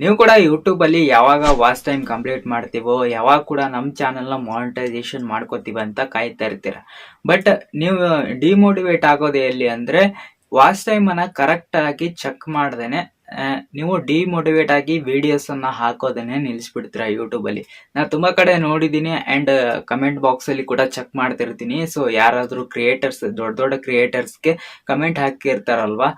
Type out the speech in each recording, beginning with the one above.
ನೀವು ಕೂಡ ಯೂಟ್ಯೂಬ್ ಅಲ್ಲಿ ಯಾವಾಗ ವಾಚ್ ಟೈಮ್ ಕಂಪ್ಲೀಟ್ ಮಾಡ್ತೀವೋ ಯಾವಾಗ ಕೂಡ ನಮ್ಮ ಚಾನೆಲ್ ನ ಮಾನಿಟೈಸೇಷನ್ ಮಾಡ್ಕೋತೀವಿ ಅಂತ ಕಾಯ್ತಾ ಇರ್ತೀರ. ಬಟ್ ನೀವು ಡಿಮೋಟಿವೇಟ್ ಆಗೋದು ಎಲ್ಲಿ ಅಂದ್ರೆ ವಾಚ್ ಟೈಮ್ ಅನ್ನ ಕರೆಕ್ಟ್ ಆಗಿ ಚೆಕ್ ಮಾಡ್ದೇನೆ ನೀವು ಡಿಮೋಟಿವೇಟ್ ಆಗಿ ವಿಡಿಯೋಸ್ ಅನ್ನ ಹಾಕೋದನ್ನೇ ನಿಲ್ಲಿಸ್ಬಿಡ್ತೀರಾ ಯೂಟ್ಯೂಬ್ ಅಲ್ಲಿ. ನಾ ತುಂಬಾ ಕಡೆ ನೋಡಿದೀನಿ ಅಂಡ್ ಕಮೆಂಟ್ ಬಾಕ್ಸ್ ಅಲ್ಲಿ ಕೂಡ ಚೆಕ್ ಮಾಡ್ತಿರ್ತೀನಿ. ಸೊ ಯಾರಾದ್ರೂ ಕ್ರಿಯೇಟರ್ಸ್ ದೊಡ್ಡ ದೊಡ್ಡ ಕ್ರಿಯೇಟರ್ಸ್ಗೆ ಕಮೆಂಟ್ ಹಾಕಿರ್ತಾರಲ್ವಾ,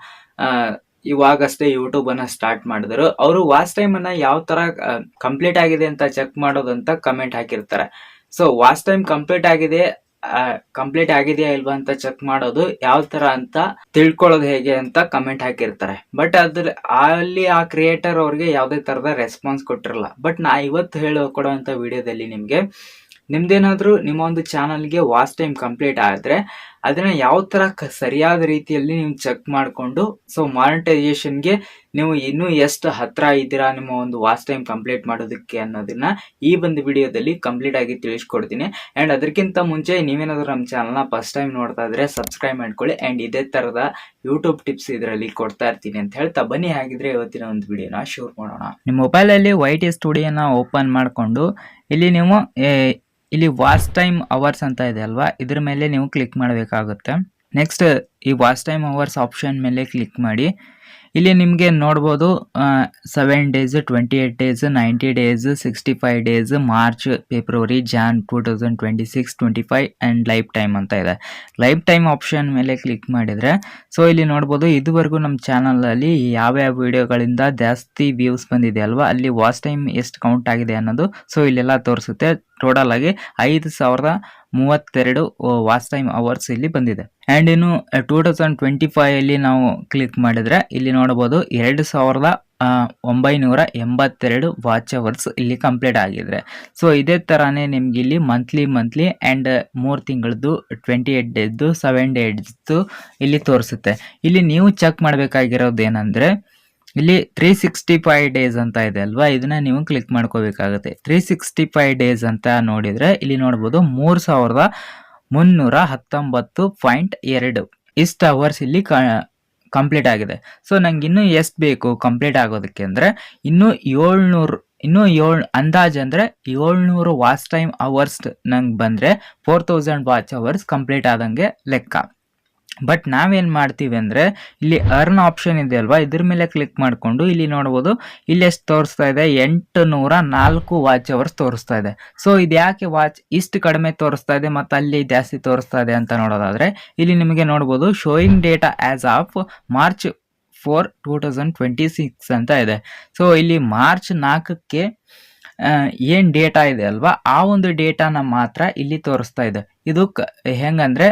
ಇವಾಗಷ್ಟೇ ಯೂಟ್ಯೂಬ್ ಅನ್ನ ಸ್ಟಾರ್ಟ್ ಮಾಡಿದ್ರು, ಅವರು ವಾಚ್ ಟೈಮ್ ಅನ್ನ ಯಾವ ತರ ಕಂಪ್ಲೀಟ್ ಆಗಿದೆ ಅಂತ ಚೆಕ್ ಮಾಡೋದಂತ ಕಮೆಂಟ್ ಹಾಕಿರ್ತಾರೆ. ಸೊ ವಾಚ್ ಟೈಮ್ ಕಂಪ್ಲೀಟ್ ಆಗಿದೆಯಾ ಇಲ್ವಾ ಅಂತ ಚೆಕ್ ಮಾಡೋದು ಯಾವ ತರ ಅಂತ ತಿಳ್ಕೊಳ್ಳೋದು ಹೇಗೆ ಅಂತ ಕಮೆಂಟ್ ಹಾಕಿರ್ತಾರೆ. ಬಟ್ ಅಲ್ಲಿ ಆ ಕ್ರಿಯೇಟರ್ ಅವ್ರಿಗೆ ಯಾವುದೇ ತರದ ರೆಸ್ಪಾನ್ಸ್ ಕೊಟ್ಟಿರಲ್ಲ. ಬಟ್ ನಾ ಇವತ್ತು ಕೊಡುವಂತ ವಿಡಿಯೋದಲ್ಲಿ ನಿಮ್ದೇನಾದ್ರೂ ನಿಮ್ಮ ಒಂದು ಚಾನಲ್ಗೆ ವಾಚ್ ಟೈಮ್ ಕಂಪ್ಲೀಟ್ ಆದ್ರೆ ಅದನ್ನ ಯಾವ ತರ ಸರಿಯಾದ ರೀತಿಯಲ್ಲಿ ನೀವು ಚೆಕ್ ಮಾಡಿಕೊಂಡು ಸೊ ಮಾನಿಟೈಸೇಷನ್ಗೆ ನೀವು ಇನ್ನೂ ಎಷ್ಟು ಹತ್ರ ಇದ್ದೀರಾ ನಿಮ್ಮ ಒಂದು ವಾಚ್ ಟೈಮ್ ಕಂಪ್ಲೀಟ್ ಮಾಡೋದಕ್ಕೆ ಅನ್ನೋದನ್ನ ಈ ಒಂದು ವಿಡಿಯೋದಲ್ಲಿ ಕಂಪ್ಲೀಟ್ ಆಗಿ ತಿಳಿಸ್ಕೊಡ್ತೀನಿ. ಅಂಡ್ ಅದಕ್ಕಿಂತ ಮುಂಚೆ ನೀವೇನಾದ್ರೂ ನಮ್ಮ ಚಾನಲ್ನ ಫಸ್ಟ್ ಟೈಮ್ ನೋಡ್ತಾ ಇದ್ರೆ ಸಬ್ಸ್ಕ್ರೈಬ್ ಮಾಡ್ಕೊಳ್ಳಿ. ಅಂಡ್ ಇದೇ ತರದ ಯೂಟ್ಯೂಬ್ ಟಿಪ್ಸ್ ಇದರಲ್ಲಿ ಕೊಡ್ತಾ ಇರ್ತೀನಿ ಅಂತ ಹೇಳ್ತಾ ಬನ್ನಿ. ಹಾಗಿದ್ರೆ ಇವತ್ತಿನ ಒಂದು ವಿಡಿಯೋನ ಶುರು ಮಾಡೋಣ. ನಿಮ್ಮ ಮೊಬೈಲ್ ಅಲ್ಲಿ YT ಸ್ಟುಡಿಯೋನ ಓಪನ್ ಮಾಡಿಕೊಂಡು ಇಲ್ಲಿ ವಾಚ್ ಟೈಮ್ ಅವರ್ಸ್ ಅಂತ ಇದೆ ಅಲ್ವಾ, ಇದ್ರ ಮೇಲೆ ನೀವು ಕ್ಲಿಕ್ ಮಾಡಬೇಕಾಗುತ್ತೆ. ನೆಕ್ಸ್ಟ್ ಈ ವಾಚ್ ಟೈಮ್ ಅವರ್ಸ್ ಆಪ್ಷನ್ ಮೇಲೆ ಕ್ಲಿಕ್ ಮಾಡಿ. ಇಲ್ಲಿ ನಿಮಗೆ ನೋಡ್ಬೋದು 7 days, 28 days, 90 days, 65 days, March, February, Jan 2026, 25 and life time ಅಂತ ಇದೆ. ಲೈಫ್ ಟೈಮ್ ಆಪ್ಷನ್ ಮೇಲೆ ಕ್ಲಿಕ್ ಮಾಡಿದ್ರೆ ಸೊ ಇಲ್ಲಿ ನೋಡ್ಬೋದು ಇದುವರೆಗೂ ನಮ್ಮ ಚಾನಲ್ ಅಲ್ಲಿ ಯಾವ್ಯಾವ ವಿಡಿಯೋಗಳಿಂದ ಜಾಸ್ತಿ ವ್ಯೂಸ್ ಬಂದಿದೆ ಅಲ್ವಾ, ಅಲ್ಲಿ ವಾಚ್ ಟೈಮ್ ಎಷ್ಟು ಕೌಂಟ್ ಆಗಿದೆ ಅನ್ನೋದು ಸೊ ಇಲ್ಲೆಲ್ಲ ತೋರಿಸುತ್ತೆ. ಟೋಟಲ್ ಆಗಿ 5032 ವಾಚ್ ಟೈಮ್ ಅವರ್ಸ್ ಇಲ್ಲಿ ಬಂದಿದೆ. ಅಂಡ್ ಇನ್ನು 2025 ಅಲ್ಲಿ ನಾವು ಕ್ಲಿಕ್ ಮಾಡಿದ್ರೆ ಇಲ್ಲಿ ನೋಡಬಹುದು 2982 ವಾಚ್ ಅವರ್ಸ್ ಇಲ್ಲಿ ಕಂಪ್ಲೀಟ್ ಆಗಿದ್ರೆ. ಸೊ ಇದೇ ತರಾನೇ ನಿಮ್ಗೆ ಇಲ್ಲಿ ಮಂತ್ಲಿ ಅಂಡ್ 3 ತಿಂಗಳದ್ದು 28 ಡೇಸ್ದು 7 ಡೇಸ್ದು ಇಲ್ಲಿ ತೋರಿಸುತ್ತೆ. ಇಲ್ಲಿ ನೀವು ಚೆಕ್ ಮಾಡಬೇಕಾಗಿರೋದು ಏನಂದ್ರೆ ಇಲ್ಲಿ 365 ಡೇಸ್ ಅಂತ ಇದೆ ಅಲ್ವಾ, ಇದನ್ನ ನೀವು ಕ್ಲಿಕ್ ಮಾಡ್ಕೋಬೇಕಾಗುತ್ತೆ. 365 ಡೇಸ್ ಅಂತ ನೋಡಿದ್ರೆ ಇಲ್ಲಿ ನೋಡ್ಬೋದು 3319.2 ಇಷ್ಟು ಅವರ್ಸ್ ಇಲ್ಲಿ ಕಂಪ್ಲೀಟ್ ಆಗಿದೆ. ಸೊ ನಂಗೆ ಇನ್ನೂ ಎಷ್ಟು ಬೇಕು ಕಂಪ್ಲೀಟ್ ಆಗೋದಕ್ಕೆ ಅಂದ್ರೆ ಇನ್ನೂ 700 ಅಂದಾಜ್ ಅಂದ್ರೆ 700 ವಾಚ್ ಟೈಮ್ ಅವರ್ಸ್ ನಂಗೆ ಬಂದ್ರೆ 4000 ವಾಚ್ ಅವರ್ಸ್ ಕಂಪ್ಲೀಟ್ ಆದಂಗೆ ಲೆಕ್ಕ. ಬಟ್ ನಾವೇನ್ ಮಾಡ್ತೀವಿ ಅಂದ್ರೆ ಇಲ್ಲಿ ಅರ್ನ್ ಆಪ್ಷನ್ ಇದೆ ಅಲ್ವಾ, ಇದ್ರ ಮೇಲೆ ಕ್ಲಿಕ್ ಮಾಡ್ಕೊಂಡು ಇಲ್ಲಿ ನೋಡ್ಬೋದು ಇಲ್ಲಿ ಎಷ್ಟು ತೋರಿಸ್ತಾ ಇದೆ, 804 ವಾಚ್ ಅವರ್ಸ್ ತೋರಿಸ್ತಾ ಇದೆ. ಸೊ ಇದು ಯಾಕೆ ವಾಚ್ ಇಷ್ಟು ಕಡಿಮೆ ತೋರಿಸ್ತಾ ಇದೆ ಮತ್ತೆ ಅಲ್ಲಿ ಜಾಸ್ತಿ ತೋರಿಸ್ತಾ ಇದೆ ಅಂತ ನೋಡೋದಾದ್ರೆ ಇಲ್ಲಿ ನಿಮಗೆ ನೋಡ್ಬೋದು showing data as of March 4, 2026 ಅಂತ ಇದೆ. ಸೊ ಇಲ್ಲಿ ಮಾರ್ಚ್ 4ಕ್ಕೆ ಏನ್ ಡೇಟಾ ಇದೆ ಅಲ್ವಾ, ಆ ಒಂದು ಡೇಟಾನ ಮಾತ್ರ ಇಲ್ಲಿ ತೋರಿಸ್ತಾ ಇದೆ. ಇದು ಹೆಂಗಂದ್ರೆ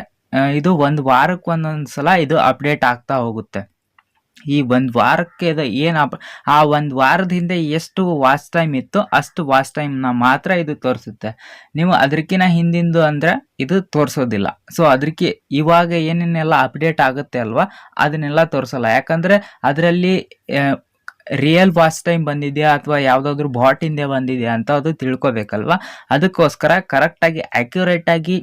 ಇದು ಒಂದು ವಾರಕ್ಕೆ ಒಂದೊಂದ್ಸಲ ಇದು ಅಪ್ಡೇಟ್ ಆಗ್ತಾ ಹೋಗುತ್ತೆ. ಈ ಒಂದು ವಾರಕ್ಕೆ ಆ ಒಂದು ವಾರದ ಹಿಂದೆ ಎಷ್ಟು ವಾಚ್ ಟೈಮ್ ಇತ್ತು ಅಷ್ಟು ವಾಚ್ ಟೈಮ್ನ ಮಾತ್ರ ಇದು ತೋರಿಸುತ್ತೆ. ನೀವು ಅದಕ್ಕಿಂತ ಹಿಂದಿಂದು ಅಂದ್ರೆ ಇದು ತೋರಿಸೋದಿಲ್ಲ. ಸೊ ಅದಕ್ಕೆ ಇವಾಗ ಏನೇನೆಲ್ಲ ಅಪ್ಡೇಟ್ ಆಗುತ್ತೆ ಅಲ್ವಾ ಅದನ್ನೆಲ್ಲ ತೋರಿಸಲ್ಲ. ಯಾಕಂದ್ರೆ ಅದರಲ್ಲಿ ರಿಯಲ್ ವಾಚ್ ಟೈಮ್ ಬಂದಿದೆಯಾ ಅಥವಾ ಯಾವ್ದಾದ್ರು ಬಾಟಿಂದ ಬಂದಿದೆಯಾ ಅಂತ ಅದು ತಿಳ್ಕೊಬೇಕಲ್ವಾ. ಅದಕ್ಕೋಸ್ಕರ ಕರೆಕ್ಟಾಗಿ ಅಕ್ಯುರೇಟ್ ಆಗಿ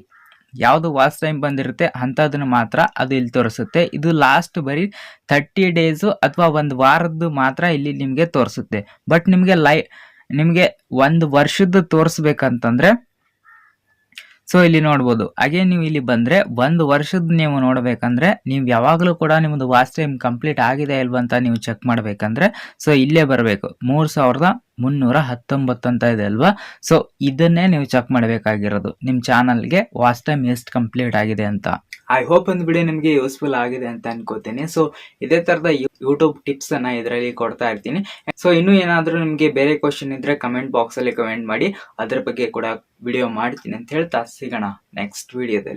ಯಾವುದು ವಾಚ್ ಟೈಮ್ ಬಂದಿರುತ್ತೆ ಅಂಥದನ್ನ ಮಾತ್ರ ಅದು ಇಲ್ಲಿ ತೋರಿಸುತ್ತೆ. ಇದು ಲಾಸ್ಟ್ ಬರೀ 30 ಡೇಸು ಅಥವಾ ಒಂದು ವಾರದ್ದು ಮಾತ್ರ ಇಲ್ಲಿ ನಿಮಗೆ ತೋರಿಸುತ್ತೆ. ಬಟ್ ನಿಮಗೆ ಒಂದು ವರ್ಷದ್ದು ತೋರಿಸ್ಬೇಕಂತಂದ್ರೆ ಸೊ ಇಲ್ಲಿ ನೋಡ್ಬೋದು. ಹಾಗೆ ನೀವು ಇಲ್ಲಿ ಬಂದ್ರೆ ಒಂದು ವರ್ಷದ ನೀವು ನೋಡ್ಬೇಕಂದ್ರೆ ನೀವು ಯಾವಾಗಲೂ ಕೂಡ ನಿಮ್ಮದು ವಾಚ್ ಟೈಮ್ ಕಂಪ್ಲೀಟ್ ಆಗಿದೆ ಇಲ್ವಾ ಅಂತ ನೀವು ಚೆಕ್ ಮಾಡ್ಬೇಕಂದ್ರೆ ಸೊ ಇಲ್ಲೇ ಬರಬೇಕು. 3319 ಅಂತ ಇದೆ ಅಲ್ವಾ, ಸೊ ಇದನ್ನೇ ನೀವು ಚೆಕ್ ಮಾಡಬೇಕಾಗಿರೋದು ನಿಮ್ಮ ಚಾನಲ್ಗೆ ವಾಚ್ ಟೈಮ್ ಎಷ್ಟು ಕಂಪ್ಲೀಟ್ ಆಗಿದೆ ಅಂತ. ಐ ಹೋಪ್ ಒಂದು ವಿಡಿಯೋ ನಿಮಗೆ ಯೂಸ್ಫುಲ್ ಆಗಿದೆ ಅಂತ ಅನ್ಕೋತೀನಿ. ಸೊ ಇದೇ ತರದ ಯೂಟ್ಯೂಬ್ ಟಿಪ್ಸ್ ಅನ್ನ ಇದರಲ್ಲಿ ಕೊಡ್ತಾ ಇರ್ತೀನಿ. ಸೊ ಇನ್ನೂ ಏನಾದ್ರೂ ನಿಮಗೆ ಬೇರೆ ಕ್ವಶನ್ ಇದ್ರೆ ಕಮೆಂಟ್ ಬಾಕ್ಸ್ ಅಲ್ಲಿ ಕಮೆಂಟ್ ಮಾಡಿ, ಅದ್ರ ಬಗ್ಗೆ ಕೂಡ ವಿಡಿಯೋ ಮಾಡ್ತೀನಿ ಅಂತ ಹೇಳ್ತಾ ಸಿಗೋಣ ನೆಕ್ಸ್ಟ್ ವಿಡಿಯೋದಲ್ಲಿ.